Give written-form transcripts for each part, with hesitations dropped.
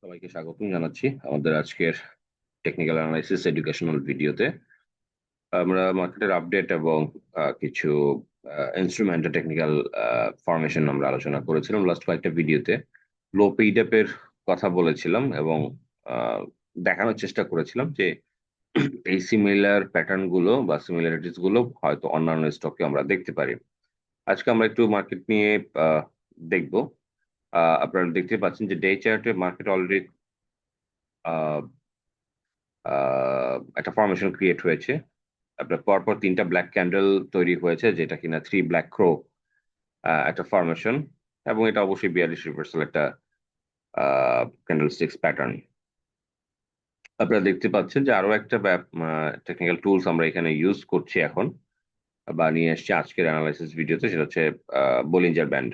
সবাইকে স্বাগতম জানাচ্ছি আমাদের আজকের টেকনিক্যাল অ্যানালাইসিস এডুকেশনাল ভিডিওতে। আমরা মার্কেটের আপডেট এবং কিছু ইনস্ট্রুমেন্টাল টেকনিক্যাল ফরমেশন আমরা আলোচনা করেছিলাম লাস্ট কয়েকটা ভিডিওতে। লো পেইডআপের কথা বলেছিলাম এবং আহ, দেখানোর চেষ্টা করেছিলাম যে এই সিমিলার প্যাটার্ন গুলো বা সিমিলারিটিস গুলো হয়তো অন্যান্য স্টকে আমরা দেখতে পারি। আজকে আমরা একটু মার্কেট নিয়ে দেখবো। আপনারা দেখতে পাচ্ছেন যে ডে চার্টে মার্কেট অলরেডি একটা ফরমেশন ক্রিয়েট হয়েছে। আপনার পরপর তিনটা ব্ল্যাক ক্যান্ডেল তৈরি হয়েছে, যেটা কিনা থ্রি ব্ল্যাক ক্রো একটা ফরমেশন, এবং এটা অবশ্যই বিয়ারিশ রিভার্সাল একটা ক্যান্ডেল স্টিক্স প্যাটার্ন। আপনারা দেখতে পাচ্ছেন যে আরো একটা টেকনিক্যাল টুলস আমরা এখানে ইউজ করছি এখন বা নিয়ে এসছি আজকের অ্যানালাইসিস ভিডিওতে, সেটা হচ্ছে বোলিঞ্জার ব্যান্ড।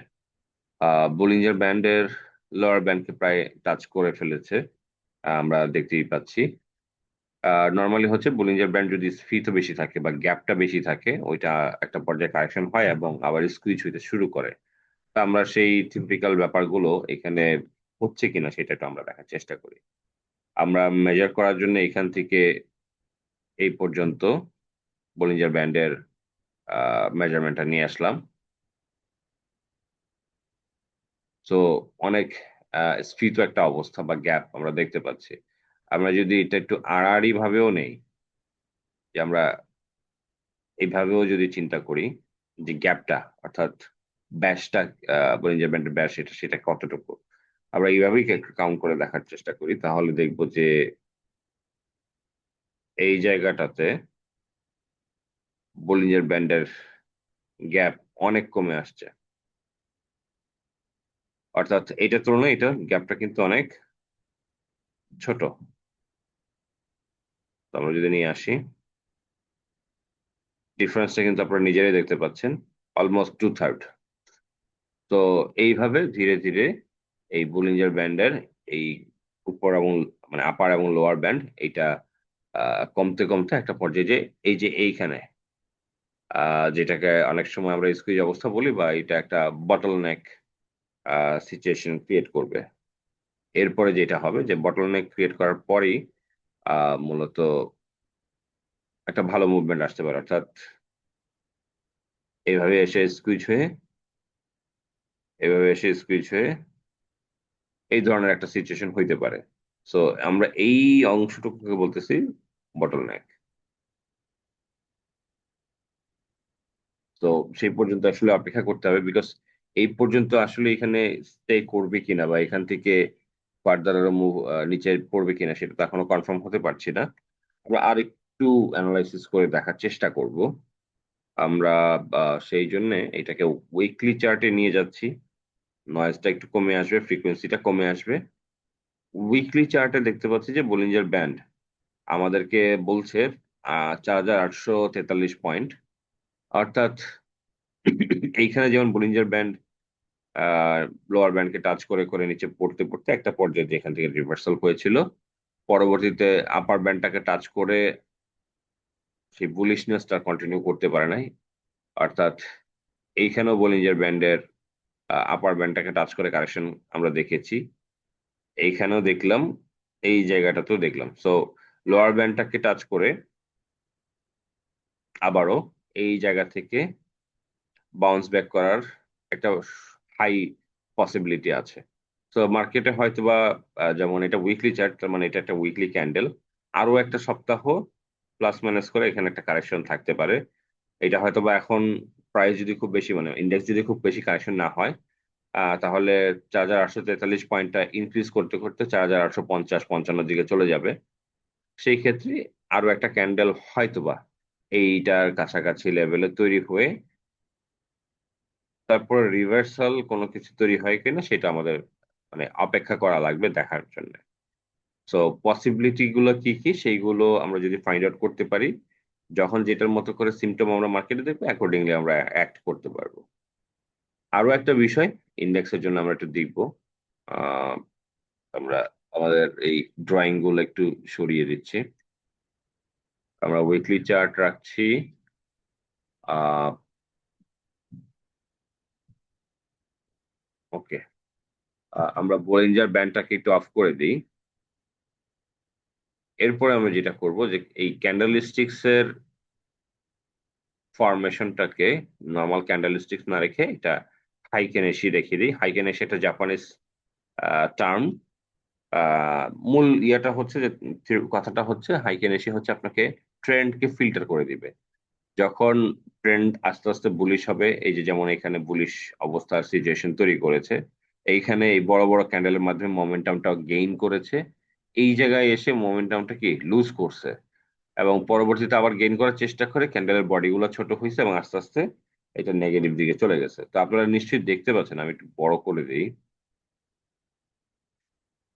বোলিঞ্জার ব্যান্ডের লোয়ার ব্যান্ডকে প্রায় টাচ করে ফেলেছে, আমরা দেখতেই পাচ্ছি। নর্মালি হচ্ছে বোলিঞ্জার ব্যান্ড যদি স্ফীত বেশি থাকে বা গ্যাপটা বেশি থাকে, ওইটা একটা পর্যায়ে কারেকশন হয় এবং আবার স্কুইজ হইতে শুরু করে। তা আমরা সেই টিপিক্যাল ব্যাপারগুলো এখানে হচ্ছে কিনা সেটা একটু আমরা দেখার চেষ্টা করি। আমরা মেজার করার জন্য এখান থেকে এই পর্যন্ত বোলিঞ্জার ব্যান্ডের মেজারমেন্টটা নিয়ে আসলাম। তো অনেক স্ফীত একটা অবস্থা বা গ্যাপ আমরা দেখতে পাচ্ছি। আমরা যদি এটা একটু আড়াআড়ি ভাবেও নেই, যে আমরা এইভাবেও যদি চিন্তা করি যে গ্যাপটা অর্থাৎ ব্যাসটা, বলিঞ্জার ব্যান্ডের ব্যাস সেটা সেটা কতটুকু, আমরা এইভাবেই একটু কাউন্ট করে দেখার চেষ্টা করি, তাহলে দেখবো যে এই জায়গাটাতে বলিঞ্জার ব্যান্ডের গ্যাপ অনেক কমে আসছে। অর্থাৎ এটার তুলনায় এটা গ্যাপটা কিন্তু অনেক ছোট। তো আমরা যদি নিয়ে আসি, ডিফারেন্সটা কিন্তু আপনারা নিজেরাই দেখতে পাচ্ছেন, অলমোস্ট 2/3। তো এইভাবে ধীরে ধীরে এই বোলিঞ্জার ব্যান্ডের এই উপর এবং মানে আপার এবং লোয়ার ব্যান্ড এইটা কমতে কমতে একটা পর্যায়ে যে এই যে এইখানে যেটাকে অনেক সময় আমরা স্কুইজ অবস্থা বলি, বা এটা একটা বটল নেক সিচুয়েশন ক্রিয়েট করবে। এরপরে যেটা হবে যে বটল নেক ক্রিয়েট করার পরেই মূলত একটা ভালো মুভমেন্ট আসতে পারে, অর্থাৎ এইভাবে এসে স্কুইজ হয়ে, এভাবে এসে স্কুইজ হয়ে এই ধরনের একটা সিচুয়েশন হইতে পারে। সো আমরা এই অংশটুকুকে বলতেছি বটল নেক। তো সেই পর্যন্ত আসলে অপেক্ষা করতে হবে, বিকজ এই পর্যন্ত আসলে এখানে স্টে করবে কিনা বা এখান থেকে ফার্দার আরো মুভ নিচে পড়বে কিনা সেটা তো এখনো কনফার্ম হতে পারছি না। আমরা আর একটু অ্যানালাইসিস করে দেখার চেষ্টা করব। আমরা সেই জন্য এটাকে উইকলি চার্টে নিয়ে যাচ্ছি। নয়েজটা একটু কমে আসবে, ফ্রিকোয়েন্সিটা কমে আসবে। উইকলি চার্টে দেখতে পাচ্ছি যে বোলিঞ্জার ব্যান্ড আমাদেরকে বলছে 4,843 পয়েন্ট। অর্থাৎ এইখানে যেমন বোলিঞ্জার ব্যান্ড লোয়ার ব্যান্ডকে টাচ করে করে নিচে পড়তে পড়তে একটা পর্যায়ে যেখান থেকে রিভার্সাল হয়েছিল, পরবর্তীতে আপার ব্যান্ডটাকে টাচ করে সেই বুলিশনেসটা কন্টিনিউ করতে পারে নাই। অর্থাৎ এইখানেও বোলিঞ্জার ব্যান্ডের আপার ব্যান্ডটাকে টাচ করে কারেকশন আমরা দেখেছি, এইখানেও দেখলাম, এই জায়গাটাতেও দেখলাম। সো লোয়ার ব্যান্ডটাকে টাচ করে আবারও এই জায়গা থেকে বাউন্স ব্যাক করার একটা হাই পসিবিলিটি আছে। তো মার্কেটে হয়তোবা যেমন এটা উইকলি চার্ট, তার মানে এটা একটা উইকলি ক্যান্ডেল, আরো একটা সপ্তাহ প্লাস মাইনাস করে এখানে একটা কারেকশন থাকতে পারে। এটা হয়তোবা এখন প্রাইস যদি খুব বেশি মানে ইন্ডেক্স যদি খুব বেশি কারেকশন না হয়, তাহলে 4,843 পয়েন্টটা ইনক্রিজ করতে করতে 4,850-55 দিকে চলে যাবে। সেই ক্ষেত্রে আরো একটা ক্যান্ডেল হয়তোবা এইটার কাছাকাছি লেভেলে তৈরি হয়ে তারপর রিভার্সাল কোনো কিছু তৈরি হয় কিনা সেটা আমাদের মানে অপেক্ষা করা লাগবে দেখার জন্য। সো পসিবিলিটি গুলো কি কি সেইগুলো আমরা যদি ফাইন্ড আউট করতে পারি, যখন যেটার মতো করে সিমটম আমরা মার্কেটে দেখবো, অ্যাকর্ডিংলি আমরা অ্যাক্ট করতে পারবো। আরো একটা বিষয় ইন্ডেক্সের জন্য আমরা একটু দেখবো। আহ আমরা আমাদের এই ড্রয়িং গুলো একটু সরিয়ে দিচ্ছি, আমরা উইকলি চার্ট রাখছি। আহ ওকে, আমরা বোলিঞ্জার ব্যান্ডটাকে একটু অফ করে দিই। এরপরে আমরা যেটা করব যে এই ক্যান্ডেলস্টিক্স এর ফরমেশনটাকে নর্মাল ক্যান্ডেলস্টিক্স না রেখে এটা হাইকেনেসি রেখে দিই। হাইকেনেসি একটা জাপানিজ টার্ম। মূল ইয়েটা হচ্ছে যে কথাটা হচ্ছে হাইকেনেসি হচ্ছে আপনাকে ট্রেন্ডকে ফিল্টার করে দিবে। যখন ট্রেন্ড আস্তে আস্তে বুলিশ হবে, এই যে যেমন এখানে বুলিশ অবস্থার সিচুয়েশন তৈরি করেছে, এইখানে এই বড় বড় ক্যান্ডেলের মাধ্যমে মোমেন্টামটা গেইন করেছে, এই জায়গায় এসে মোমেন্টামটা কি লুজ করছে এবং পরবর্তীতে আবার গেইন করার চেষ্টা করে ক্যান্ডেলের বডিগুলো ছোট হয়েছে এবং আস্তে আস্তে এটা নেগেটিভ দিকে চলে গেছে। তো আপনারা নিশ্চয়ই দেখতে পাচ্ছেন, আমি একটু বড় করে দিই।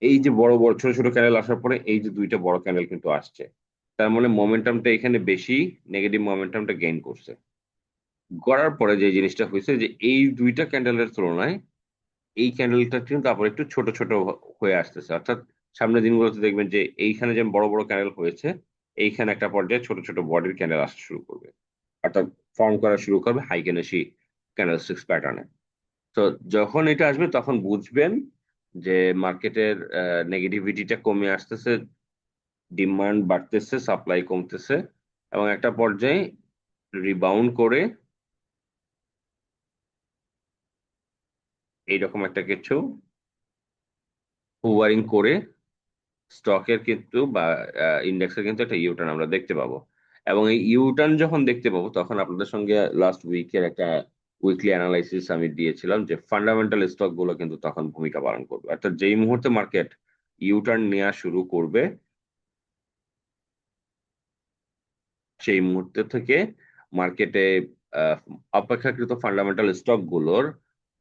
এই যে বড় বড় ছোট ছোট ক্যান্ডেল আসার পরে এই যে দুইটা বড় ক্যান্ডেল কিন্তু আসছে, তার মানে মোমেন্টামটা এখানে বেশি, নেগেটিভ মোমেন্টামটা গেইন করছে। করার পরে যে জিনিসটা হয়েছে যে এই দুইটা ক্যান্ডেলের তুলনায় এই ক্যান্ডেলটা কিন্তু আবার একটু ছোট ছোট হয়ে আসতেছে, অর্থাৎ সামনের দিনগুলোতে দেখবেন যে এইখানে যে বড় বড় ক্যান্ডেল হয়েছে, এইখানে একটা পর্যায়ে ছোট ছোট বডির ক্যান্ডেল আসতে শুরু করবে, অর্থাৎ ফর্ম করা শুরু করবে হাইকেনেসি ক্যান্ডেলস্টিক্স প্যাটার্নে। তো যখন এটা আসবে তখন বুঝবেন যে মার্কেটের নেগেটিভিটিটা কমে আসতেছে, ডিমান্ড বাড়তেছে, সাপ্লাই কমতেছে এবং একটা পর্যায়ে রিবাউন্ড করে এইরকম একটা কিছু হুভারিং করে স্টকের কিন্তু বা ইন্ডেক্সের কিন্তু একটা ইউটার্ন আমরা দেখতে পাবো। এবং এই ইউটার্ন যখন দেখতে পাবো তখন আপনাদের সঙ্গে লাস্ট উইকের একটা উইকলি অ্যানালাইসিস আমি দিয়েছিলাম যে ফান্ডামেন্টাল স্টক গুলো কিন্তু তখন ভূমিকা পালন করবে, অর্থাৎ যেই মুহূর্তে মার্কেট ইউটার্ন নেওয়া শুরু করবে সেই মুহূর্তে থেকে মার্কেটে অপেক্ষাকৃত ফান্ডামেন্টাল স্টক গুলোর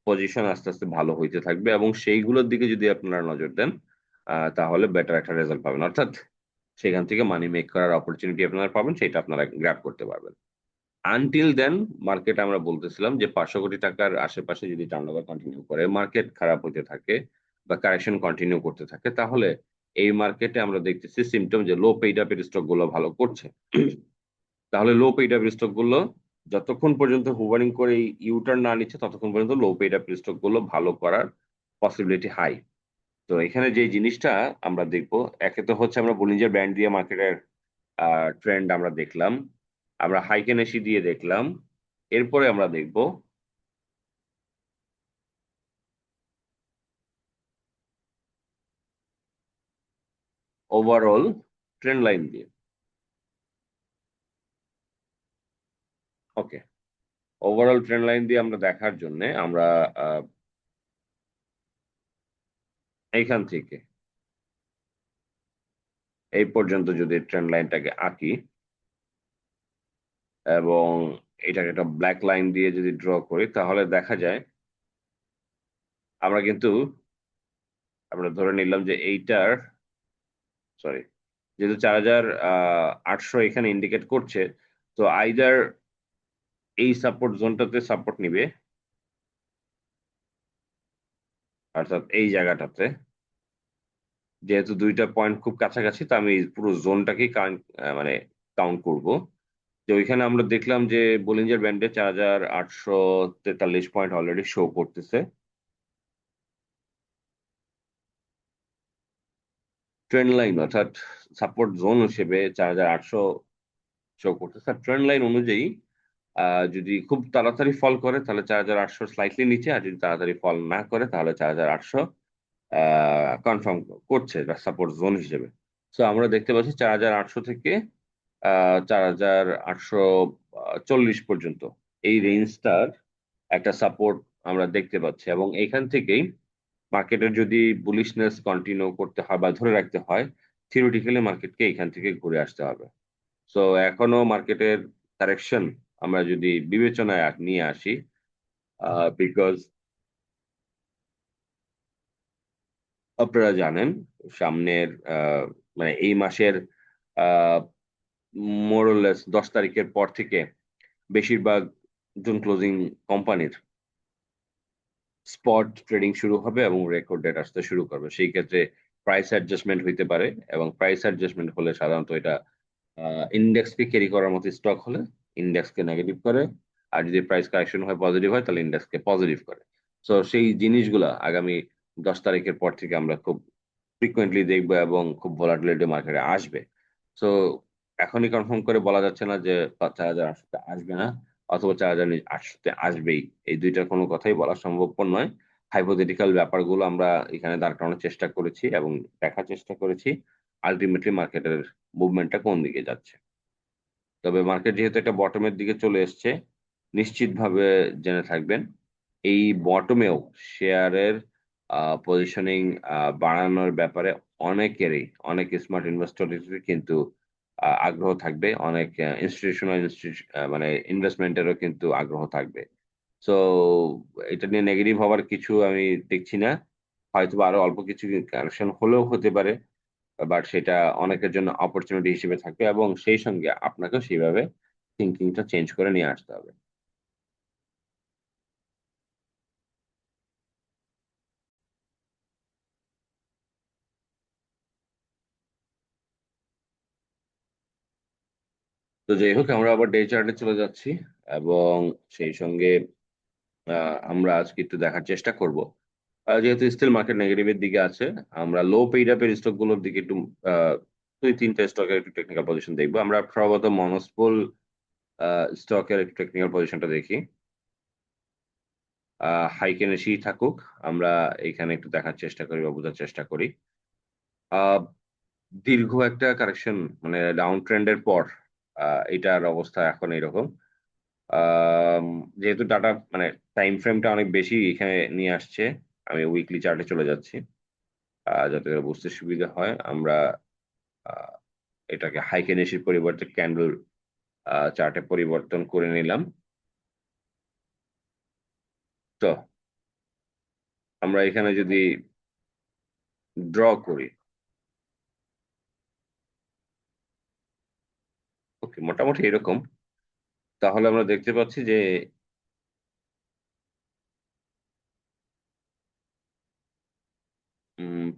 পজিশন আস্তে আস্তে ভালো হইতে থাকবে এবং সেইগুলোর দিকে যদি আপনারা নজর দেন তাহলে বেটার একটা রেজাল্ট পাবেন, অর্থাৎ সেখান থেকে মানি মেক করার অপরচুনিটি আপনারা পাবেন, সেটা আপনারা গ্র্যাব করতে পারবেন। আনটিল দেন মার্কেট, আমরা বলতেছিলাম যে 500 কোটি টাকার আশেপাশে যদি টার্নওভার কন্টিনিউ করে, মার্কেট খারাপ হতে থাকে বা কারেকশন কন্টিনিউ করতে থাকে, তাহলে এই মার্কেটে আমরা দেখতেছি সিমটম যে লো পেইড আপের স্টক গুলো ভালো করছে। তাহলে লো পেইড আপ স্টক গুলো যতক্ষণ পর্যন্ত হুভারিং করে ইউটার্ন না নিচ্ছে ততক্ষণ পর্যন্ত লো পেইড আপ স্টক গুলো ভালো করার পসিবিলিটি হাই। তো এখানে যে জিনিসটা আমরা দেখবো, একে তো হচ্ছে আমরা বলিঞ্জার ব্যান্ড দিয়ে মার্কেটের ট্রেন্ড আমরা দেখলাম, আমরা হাইকেনেসি দিয়ে দেখলাম, এরপরে আমরা দেখব ওভারঅল ট্রেন্ড লাইন দিয়ে। ওকে, ওভারঅল ট্রেন্ড লাইন দিয়ে আমরা দেখার জন্য আমরা আহ, এইখান থেকে এই পর্যন্ত যদি ট্রেন্ড লাইনটাকে আঁকি এবং এটাকে একটা ব্ল্যাক লাইন দিয়ে যদি ড্র করি, তাহলে দেখা যায় আমরা কিন্তু, আমরা ধরে নিলাম যে এইটার, সরি, যেহেতু 4,800 এখানে ইন্ডিকেট করছে, তো আইদার এই সাপোর্ট জোনটাতে সাপোর্ট নিবে, অর্থাৎ এই জায়গাটাতে, যেহেতু দুইটা পয়েন্ট খুব কাছাকাছি, তো আমি এই পুরো জোনটাকেই মানে কাউন্ট করব। যে ওইখানে আমরা দেখলাম যে বোলিঞ্জার ব্যান্ডে 4,843 পয়েন্ট অলরেডি শো করতেছে। ট্রেন্ড লাইন অর্থাৎ সাপোর্ট জোন হিসেবে 4,800 শো করতেছে। ট্রেন্ড লাইন অনুযায়ী যদি খুব তাড়াতাড়ি ফল করে তাহলে 4,800 স্লাইটলি নিচে, আর যদি তাড়াতাড়ি ফল না করে তাহলে 4,800 কনফার্ম করছে সাপোর্ট জোন হিসেবে। তো আমরা দেখতে পাচ্ছি 4,800 থেকে 4,840 পর্যন্ত এই রেঞ্জটার একটা সাপোর্ট আমরা দেখতে পাচ্ছি এবং এখান থেকেই মার্কেটের যদি বুলিশনেস কন্টিনিউ করতে হয় বা ধরে রাখতে হয়, থিওরিটিক্যালি মার্কেটকে এখান থেকে ঘুরে আসতে হবে। সো এখনো মার্কেটের কারেকশন আমরা যদি বিবেচনায় নিয়ে আসি, বিকজ আপনারা জানেন সামনের মানে এই মাসের মোরলেস 10 তারিখের পর থেকে বেশিরভাগ জুন ক্লোজিং কোম্পানির স্পট ট্রেডিং শুরু হবে এবং রেকর্ড ডেট আসতে শুরু করবে। সেই ক্ষেত্রে প্রাইস অ্যাডজাস্টমেন্ট হইতে পারে এবং প্রাইস অ্যাডজাস্টমেন্ট হলে সাধারণত এটা ইন্ডেক্সকে ক্যারি করার মতো স্টক হলে ইন্ডেক্সকে নেগেটিভ করে, আর যদি প্রাইস কারেকশন হয় পজিটিভ হয় তাহলে ইন্ডেক্সকে পজিটিভ করে। তো সেই জিনিসগুলা আগামী 10 তারিখের পর থেকে আমরা খুব ফ্রিকুয়েন্টলি দেখবো এবং খুব ভলাটিলিটি মার্কেটে আসবে। তো এখনই কনফার্ম করে বলা যাচ্ছে না যে 4,800 আসবে না, অথবা 4,800 আসবেই। এই দুইটার কোনো কথাই বলা সম্ভবপর নয়। হাইপোথেটিক্যাল ব্যাপারগুলো আমরা এখানে দাঁড় করানোর চেষ্টা করেছি এবং দেখার চেষ্টা করেছি আলটিমেটলি মার্কেটের মুভমেন্টটা কোন দিকে যাচ্ছে। তবে মার্কেট যেহেতু একটা বটমের দিকে চলে এসছে, নিশ্চিতভাবে জেনে থাকবেন এই বটমেও শেয়ারের পজিশনিং বাড়ানোর ব্যাপারে অনেক স্মার্ট ইনভেস্টরেরই কিন্তু আগ্রহ থাকবে, অনেক ইনস্টিটিউশনাল মানে ইনভেস্টমেন্টেরও কিন্তু আগ্রহ থাকবে। সো এটা নিয়ে নেগেটিভ হওয়ার কিছু আমি দেখছি না। হয়তো আরো অল্প কিছু কারেকশন হলেও হতে পারে, বাট সেটা অনেকের জন্য অপরচুনিটি হিসেবে থাকবে এবং সেই সঙ্গে আপনাকেও সেইভাবে থিঙ্কিংটা চেঞ্জ করে নিয়ে আসতে হবে। তো যাই হোক, আমরা আবার ডে চার্টে চলে যাচ্ছি এবং সেই সঙ্গে আমরা আজকে একটু দেখার চেষ্টা করব, যেহেতু স্টিল মার্কেট নেগেটিভের দিকে আছে, আমরা লো পেইড আপের স্টক গুলোর দিকে একটু আহ, 2-3টা স্টকের একটু টেকনিক্যাল পজিশন দেখবো। আমরা সর্বপ্রথম মনস্পল স্টকের একটু টেকনিক্যাল পজিশনটা দেখি। হাইকেনেসি থাকুক, আমরা এখানে একটু দেখার চেষ্টা করি বা বোঝার চেষ্টা করি। আহ, দীর্ঘ একটা কারেকশন, মানে ডাউন ট্রেন্ডের পর এটার অবস্থা এখন এরকম। আম, যেহেতু ডাটা মানে টাইম ফ্রেমটা অনেক বেশি এখানে নিয়ে আসছে, আমি উইকলি চার্টে চলে যাচ্ছি যাতে করে বুঝতে সুবিধা হয়। আমরা আহ, এটাকে হাইকেনেসির পরিবর্তে ক্যান্ডেল চার্টে পরিবর্তন করে নিলাম। তো আমরা এখানে যদি ড্র করি, ওকে, মোটামুটি এরকম, তাহলে আমরা দেখতে পাচ্ছি যে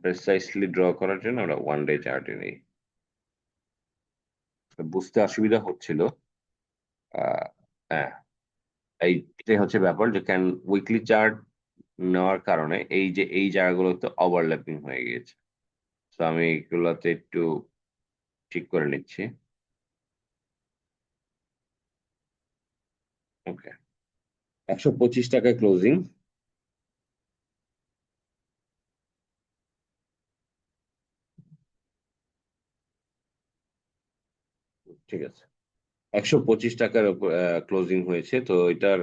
প্রেসাইসলি ড্র করার জন্য আমরা ওয়ান ডে চার্টে নেই, বুঝতে অসুবিধা হচ্ছিল। আহ, হ্যাঁ, এইটাই হচ্ছে ব্যাপার যে উইকলি চার্ট নেওয়ার কারণে এই জায়গাগুলোতে ওভারল্যাপিং হয়ে গিয়েছে। তো আমি এগুলোতে একটু ঠিক করে নিচ্ছি। ওকে, 125 টাকায় ক্লোজিং। ঠিক আছে, 125 টাকার ক্লোজিং হয়েছে, তো এটার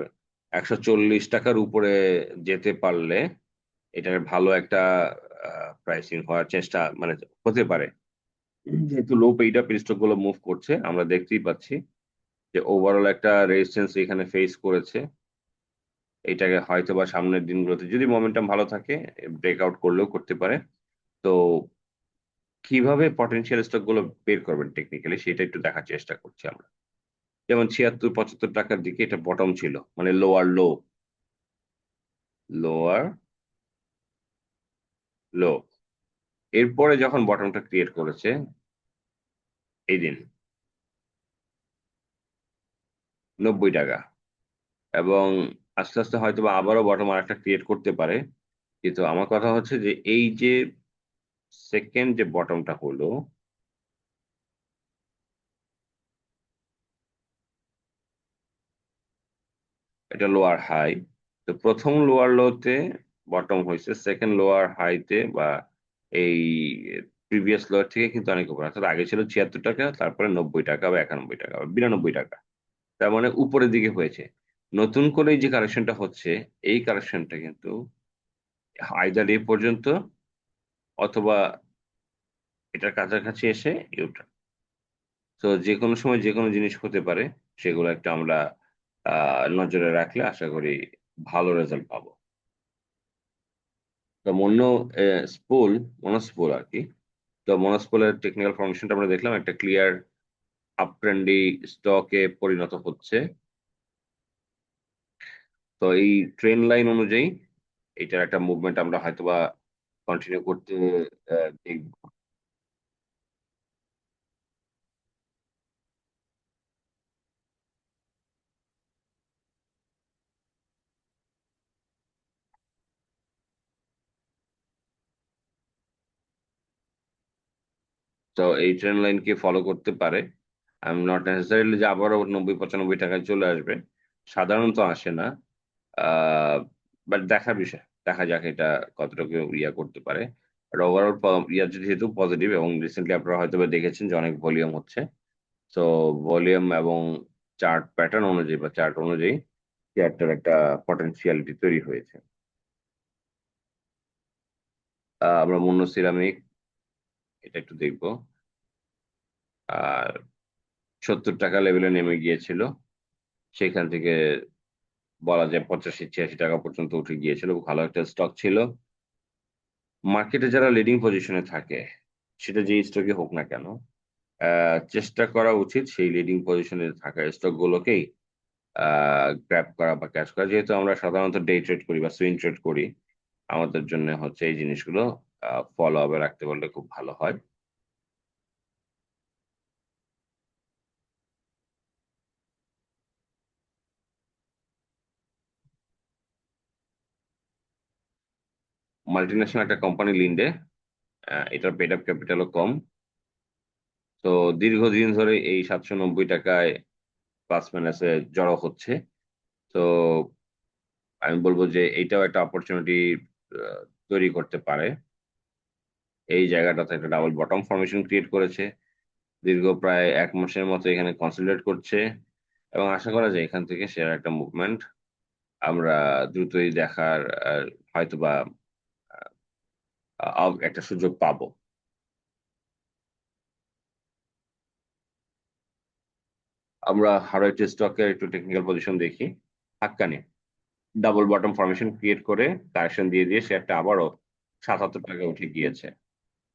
140 টাকার উপরে যেতে পারলে এটার ভালো একটা প্রাইসিং হওয়ার চেষ্টা মানে হতে পারে। যেহেতু লো পেইড আপ স্টক গুলো মুভ করছে, আমরা দেখতেই পাচ্ছি যে ওভারঅল একটা রেজিস্ট্যান্স এখানে ফেস করেছে। এটাকে হয়তো বা সামনের দিনগুলোতে যদি মোমেন্টাম ভালো থাকে ব্রেকআউট করলেও করতে পারে। তো কিভাবে পটেনশিয়াল স্টক গুলো বের করবেন টেকনিক্যালি, সেটা একটু দেখার চেষ্টা করছি আমরা। যেমন 76-75 টাকার দিকে এটা বটম ছিল, মানে লোয়ার লো। এরপরে যখন বটমটা ক্রিয়েট করেছে এই দিন 90 টাকা, এবং আস্তে আস্তে হয়তো বা আবারও বটম আর একটা ক্রিয়েট করতে পারে। কিন্তু আমার কথা হচ্ছে যে এই যে সেকেন্ড যে বটমটা হলো, এটা লোয়ার হাই। তো প্রথম লোয়ার লোতে বটম হয়েছে, সেকেন্ড লোয়ার হাইতে বা এই প্রিভিয়াস লোয়ার থেকে কিন্তু অনেক উপরে, অর্থাৎ আগে ছিল 76 টাকা, তারপরে 90 টাকা বা 91 টাকা বা 92 টাকা। তার মানে উপরের দিকে হয়েছে। নতুন করে এই যে কারেকশনটা হচ্ছে, এই কারেকশনটা কিন্তু আইদার এ পর্যন্ত অথবা এটার কাছাকাছি এসে ইউটার্ন। তো যে কোনো সময় যে কোনো জিনিস হতে পারে, সেগুলো একটা আমরা নজরে রাখলে আশা করি ভালো রেজাল্ট পাবো। তো স্পুল মনোস্পুল আর কি। তো মনোস্পুলের টেকনিক্যাল ফরমেশনটা আমরা দেখলাম, একটা ক্লিয়ার আপ ট্রেন্ডি স্টকে পরিণত হচ্ছে। তো এই ট্রেন লাইন অনুযায়ী এটার একটা মুভমেন্ট আমরা হয়তোবা কন্টিনিউ করতে দেখব। তো এই ট্রেন্ড লাইনকে ফলো করতে পারে। আই এম নট নেসেসারিলি যে আবারও 90-95 টাকায় চলে আসবে, সাধারণত আসে না। বাট দেখার বিষয়, দেখা যাক এটা কতটুকু ইয়া করতে পারে। ওভারঅল ইয়া যেহেতু পজিটিভ, এবং রিসেন্টলি আপনারা হয়তো বা দেখেছেন যে অনেক ভলিউম হচ্ছে। তো ভলিউম এবং চার্ট প্যাটার্ন অনুযায়ী বা চার্ট অনুযায়ী শেয়ারটার একটা পটেনশিয়ালিটি তৈরি হয়েছে। আমরা মুন্না সিরামিক এটা একটু দেখবো। আর 70 টাকা লেভেলে নেমে গিয়েছিল, সেখান থেকে বলা যায় 85-86 টাকা পর্যন্ত উঠে গিয়েছিল, ভালো একটা স্টক ছিল। মার্কেটে যারা লিডিং পজিশনে থাকে, সেটা যেই স্টকে হোক না কেন, চেষ্টা করা উচিত সেই লিডিং পজিশনে থাকা স্টক গুলোকেই গ্র্যাব করা বা ক্যাচ করা। যেহেতু আমরা সাধারণত ডে ট্রেড করি বা সুইং ট্রেড করি, আমাদের জন্য হচ্ছে এই জিনিসগুলো ফলো আপে রাখতে পারলে খুব ভালো হয়। মাল্টিন্যাশনাল একটা কোম্পানি লিন্ডে, এটার পেড আপ ক্যাপিটালও কম। তো দীর্ঘদিন ধরে এই 790 টাকায় প্লাস মাইনাসে জড়ো হচ্ছে। তো আমি বলবো যে এইটাও একটা অপরচুনিটি তৈরি করতে পারে। এই জায়গাটাতে একটা ডাবল বটম ফর্মেশন ক্রিয়েট করেছে, দীর্ঘ প্রায় 1 মাসের মতো এখানে কনসলিডেট করছে, এবং আশা করা যায় এখান থেকে শেয়ার একটা মুভমেন্ট আমরা দ্রুতই দেখার হয়তোবা একটা সুযোগ পাবো। আমরা আরো একটি স্টকের একটু টেকনিক্যাল পজিশন দেখি। Haqqani double bottom formation create করে কারেকশন দিয়ে দিয়ে শেয়ারটা আবারও 77 টাকা উঠে গিয়েছে।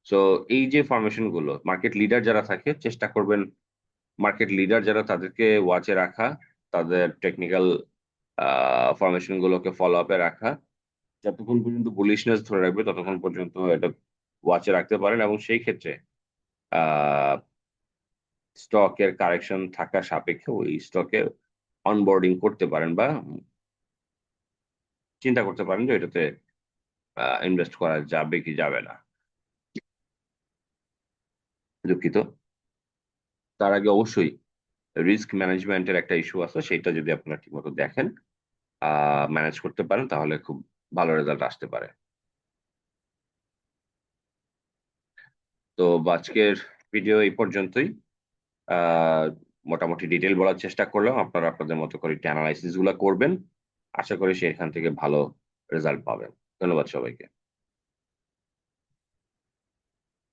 তো এই যে ফরমেশন গুলো, মার্কেট লিডার যারা থাকে চেষ্টা করবেন, মার্কেট লিডার যারা তাদেরকে ওয়াচে রাখা, তাদের টেকনিক্যাল ফরমেশন গুলোকে ফলো আপে রাখা। যতক্ষণ পর্যন্ত বুলিশনেস ধরে রাখবে ততক্ষণ পর্যন্ত এটা ওয়াচে রাখতে পারেন, এবং সেই ক্ষেত্রে আহ স্টকের কারেকশন থাকা সাপেক্ষে ওই স্টকে অনবোর্ডিং করতে পারেন, বা চিন্তা করতে পারেন যে এটাতে ইনভেস্ট করা যাবে কি যাবে না। দুঃখিত। তার আগে অবশ্যই রিস্ক ম্যানেজমেন্টের একটা ইস্যু আছে, সেটা যদি আপনারা ঠিকমতো দেখেন, ম্যানেজ করতে পারেন, তাহলে খুব ভালো রেজাল্ট আসতে পারে। তো আজকের ভিডিও এই পর্যন্তই। আহ, মোটামুটি ডিটেল বলার চেষ্টা করলাম, আপনারা আপনাদের মতো করে একটু অ্যানালাইসিস গুলো করবেন। আশা করি সেখান থেকে ভালো রেজাল্ট পাবেন। ধন্যবাদ সবাইকে।